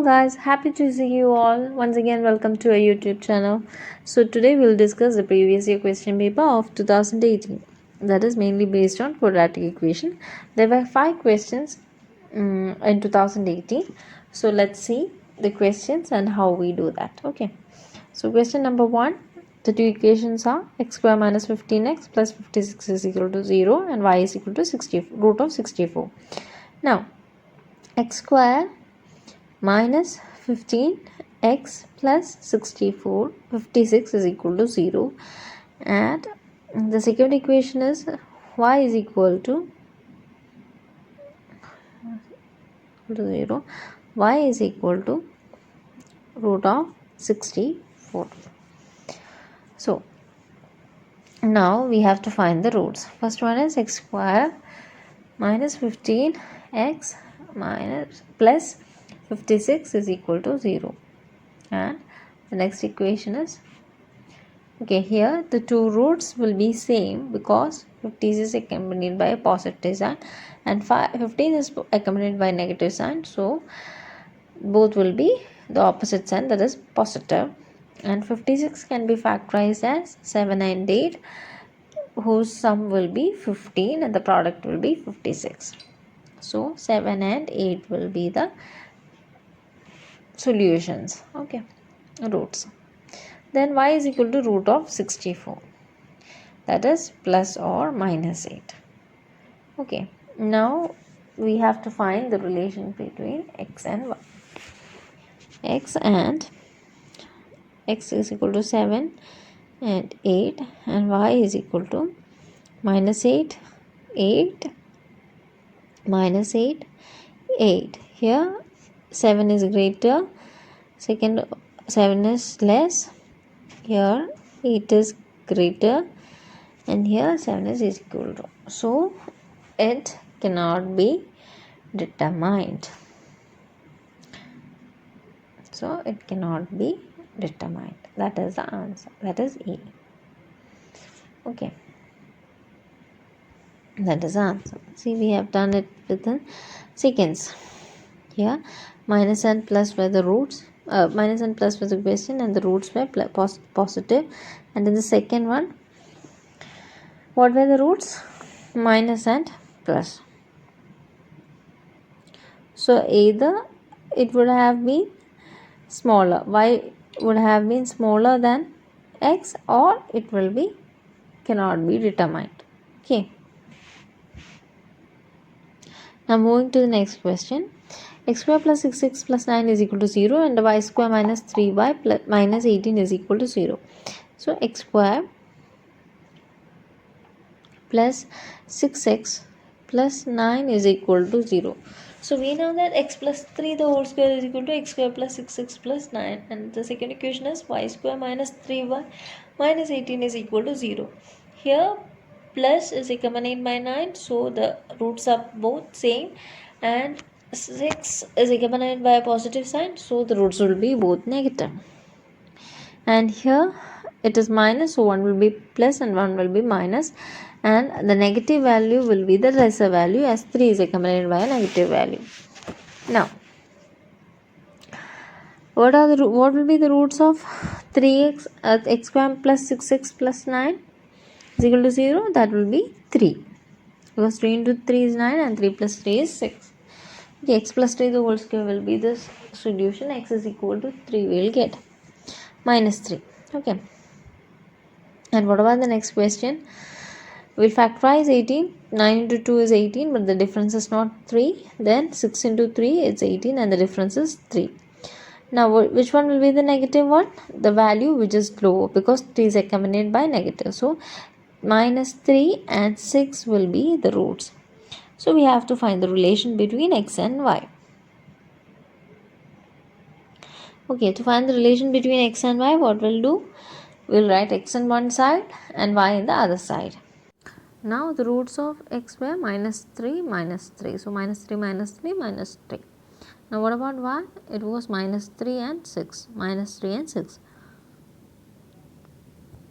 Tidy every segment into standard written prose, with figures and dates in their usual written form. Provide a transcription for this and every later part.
guys, happy to see you all. Once again, welcome to our YouTube channel. So today we'll discuss the previous year question paper of 2018. That is mainly based on quadratic equation. There were 5 questions in 2018. So let's see the questions and how we do that. Okay. So question number 1. The two equations are x square minus 15x plus 56 is equal to 0 and y is equal to root of 64. Now, x square minus 15x plus 56 is equal to 0, and the second equation is y is equal to 0, y is equal to root of 64. So now we have to find the roots. First one is x square minus 15x minus plus 56 is equal to 0, and the next equation is, okay, here the two roots will be same because 50 is accompanied by a positive sign and 15 is accompanied by negative sign, so both will be the opposite sign, that is positive. And 56 can be factorized as 7 and 8, whose sum will be 15 and the product will be 56. So 7 and 8 will be the solutions, okay, roots. Then y is equal to root of 64, that is plus or minus 8. Okay, now we have to find the relation between x and y. X is equal to 7 and 8 and y is equal to minus 8, 8, minus 8, 8. Here 7 is greater, second 7 is less, here 8 is greater, and here 7 is equal to. So it cannot be determined. So it cannot be determined. That is the answer. That is A. Okay. That is the answer. See, we have done it within seconds. Here, minus and plus were the roots. Minus and plus was the question, and the roots were positive. And in the second one, what were the roots? Minus and plus. So either it would have been smaller, y would have been smaller than x, or it will be cannot be determined. Okay. Now moving to the next question. X square plus 6x plus 9 is equal to 0 and y square minus 3y plus minus 18 is equal to 0. So x square plus 6x plus 9 is equal to 0. So we know that x plus 3 the whole square is equal to x square plus 6x plus 9, and the second equation is y square minus 3y minus 18 is equal to 0. Here plus is accompanied by 9, so the roots are both same, and 6 is accompanied by a positive sign, so the roots will be both negative. And here it is minus, so one will be plus and one will be minus, and the negative value will be the lesser value as 3 is accompanied by a negative value. Now, what will be the roots of 3x x square plus 6x plus 9 is equal to 0? That will be 3, because 3 into 3 is 9 and 3 plus 3 is 6. Okay, x plus 3 the whole square will be the solution. X is equal to 3 we will get minus 3. Okay, and what about the next question? We'll factorize 18. 9 into 2 is 18, but the difference is not 3. Then 6 into 3 is 18 and the difference is 3. Now which one will be the negative one? The value which is low, because 3 is accompanied by negative. So minus 3 and 6 will be the roots. So we have to find the relation between x and y. Okay, to find the relation between x and y, what we'll do? We'll write x on one side and y in the other side. Now the roots of x were minus 3, minus 3. So minus 3, minus 3, minus 3. Now what about y? It was minus 3 and 6. Minus 3 and 6.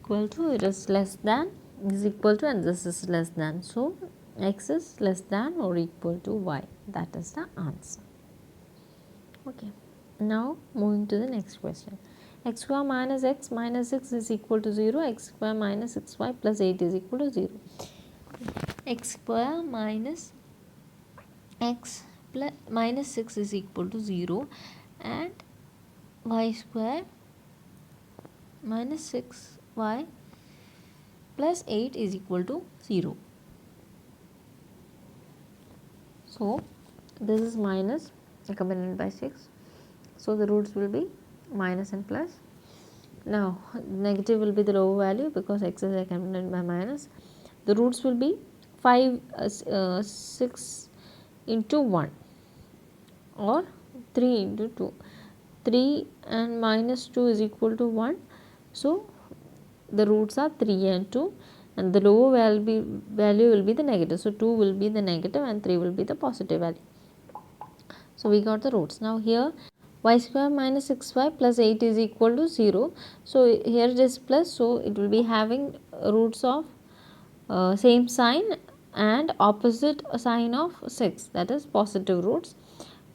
Equal to, it is less than, is equal to, and this is less than. So x is less than or equal to y. That is the answer. Okay. Now moving to the next question. X square minus x minus 6 is equal to 0. X square minus 6y plus 8 is equal to 0. X square minus x plus minus 6 is equal to 0 and y square minus 6y plus 8 is equal to 0. So this is minus accompanied by 6. So the roots will be minus and plus. Now negative will be the lower value because x is accompanied by minus. The roots will be 6 into 1 or 3 into 2. 3 and minus 2 is equal to 1. So the roots are 3 and 2 and the lower value will be the negative. So 2 will be the negative and 3 will be the positive value. So we got the roots. Now here y square minus 6y plus 8 is equal to 0. So here it is plus, so it will be having roots of same sign and opposite sign of 6, that is positive roots.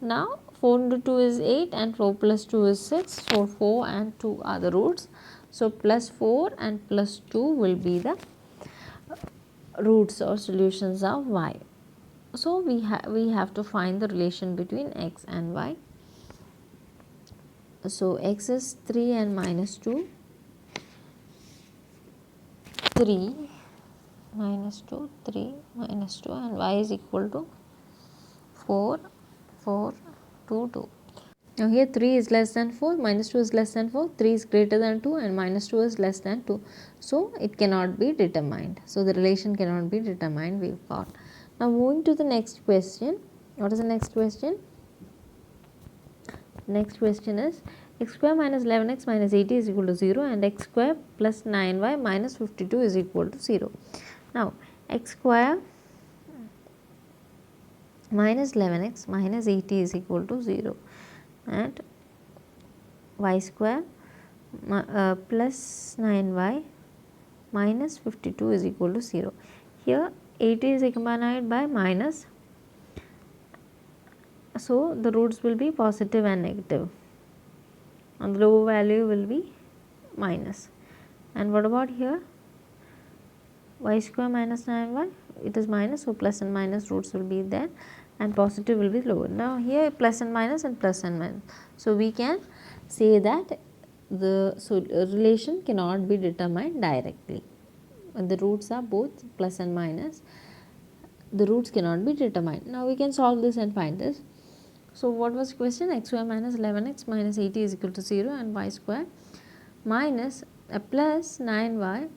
Now 4 into 2 is 8 and 4 plus 2 is 6. So 4 and 2 are the roots. So plus 4 and plus 2 will be the roots or solutions of y. So we have to find the relation between x and y. So x is 3 and minus 2. 3 minus 2, 3 minus 2 and y is equal to 4, 4, 2, 2. Now here 3 is less than 4, minus 2 is less than 4, 3 is greater than 2 and minus 2 is less than 2. So it cannot be determined. So the relation cannot be determined, we've got. Now moving to the next question. What is the next question? Next question is x square minus 11x minus 80 is equal to 0 and x square plus 9y minus 52 is equal to 0. Now x square minus 11x minus 80 is equal to 0 and y square plus 9y minus 52 is equal to 0. Here 80 is accompanied by minus, so the roots will be positive and negative and the lower value will be minus. And what about here? Y square minus 9y, it is minus, so plus and minus roots will be there and positive will be lower. Now here plus and minus and plus and minus. So we can say that the relation cannot be determined directly. When the roots are both plus and minus, the roots cannot be determined. Now we can solve this and find this. So what was the question? X square minus 11x minus 80 is equal to 0 and y square minus plus 9y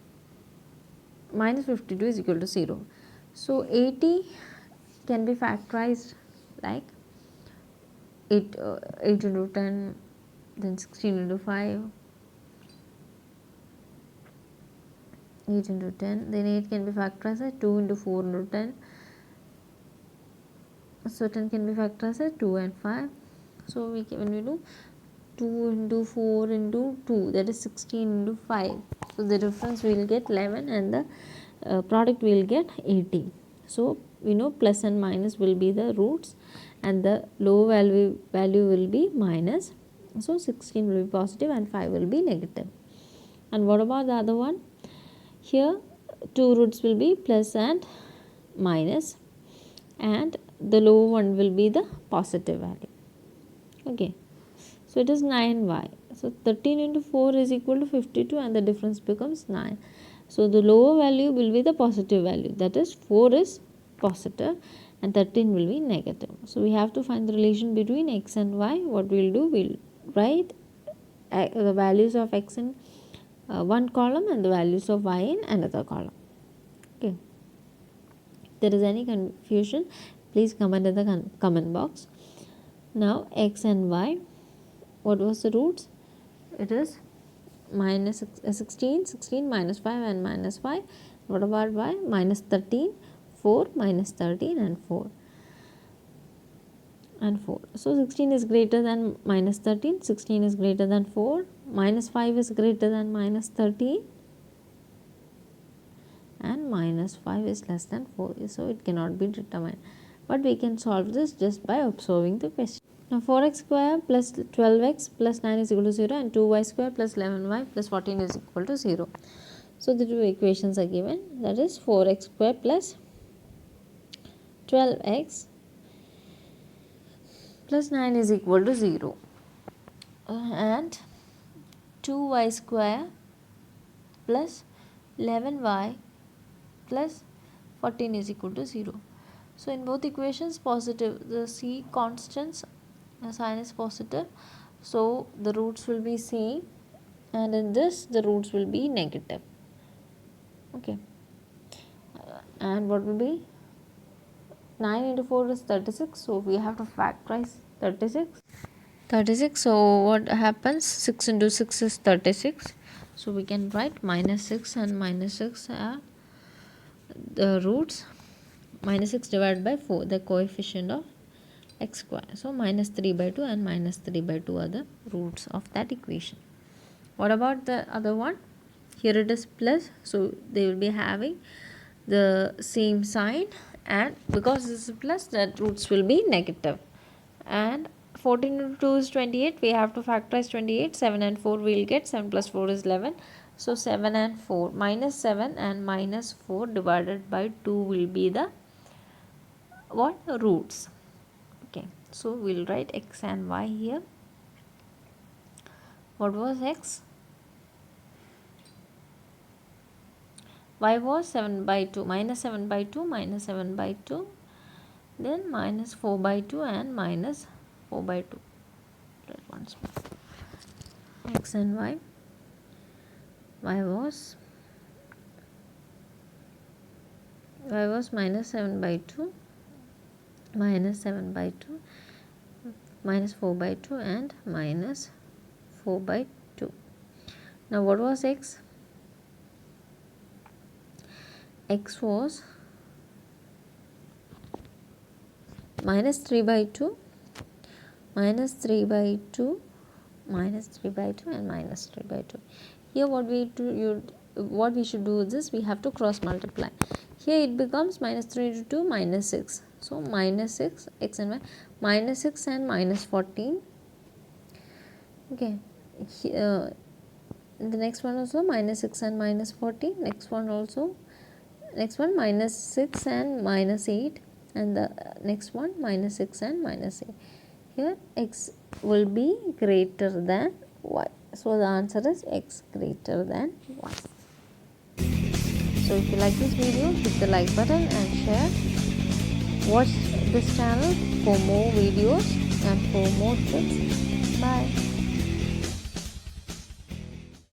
minus 52 is equal to 0. So 80 can be factorized like 8 into 10, then 16 into 5, 8 into 10, then 8 can be factorized as 2 into 4 into 10. So 10 can be factorized as 2 and 5. So when we do 2 into 4 into 2, that is 16 into 5. So the difference we will get 11 and the product we will get 80. So we know plus and minus will be the roots and the low value will be minus. So 16 will be positive and 5 will be negative. And what about the other one? Here 2 roots will be plus and minus and the lower one will be the positive value. Okay, so it is 9y. So 13 into 4 is equal to 52 and the difference becomes 9. So the lower value will be the positive value, that is 4 is positive and 13 will be negative. So we have to find the relation between x and y. What we will do, we will write the values of x in one column and the values of y in another column. Okay, if there is any confusion, please comment in the comment box. Now x and y, what was the roots? It is minus 16, 16 minus 5 and minus 5. What about y? Minus 13, 4 minus 13 and 4 and 4. So 16 is greater than minus 13, 16 is greater than 4, minus 5 is greater than minus 13 and minus 5 is less than 4. So it cannot be determined. But we can solve this just by observing the question. Now 4x square plus 12x plus 9 is equal to 0 and 2y square plus 11y plus 14 is equal to 0. So the two equations are given, that is 4x square plus 12x plus 9 is equal to 0 and 2y square plus 11y plus 14 is equal to 0. So in both equations positive, the c constants, the sign is positive, so the roots will be c, and in this the roots will be negative. Okay, and what will be 9 into 4 is 36, so we have to factorize 36. So what happens, 6 into 6 is 36, so we can write minus 6 and minus 6 are the roots. Minus 6 divided by 4, the coefficient of x square, so minus 3 by 2 and minus 3 by 2 are the roots of that equation. What about the other one? Here it is plus, so they will be having the same sign, and because this is plus, that roots will be negative. And 14 into 2 is 28, we have to factorize 28, 7 and 4 we will get, 7 plus 4 is 11, so 7 and 4, minus 7 and minus 4 divided by 2 will be the what? Roots. Okay, so we'll write x and y here. What was x? Y was 7 by 2, minus 7 by 2, minus 7 by 2, then minus 4 by 2 and minus 4 by 2. Write once more. X and y. Y was minus 7 by 2, minus 7 by 2, minus 4 by 2 and minus 4 by 2. Now what was x? X was minus 3 by 2, minus 3 by 2, minus 3 by 2 and minus 3 by 2. Here what we should do is this, we have to cross multiply. Here it becomes minus 3 into 2, minus 6. So minus 6, x and y, minus 6 and minus 14. Okay, here, the next one also minus 6 and minus 14. Next one minus 6 and minus 8, and the next one minus 6 and minus 8. Here x will be greater than y. So the answer is x greater than y. So if you like this video, hit the like button and share. Watch this channel for more videos and for more tips. Bye.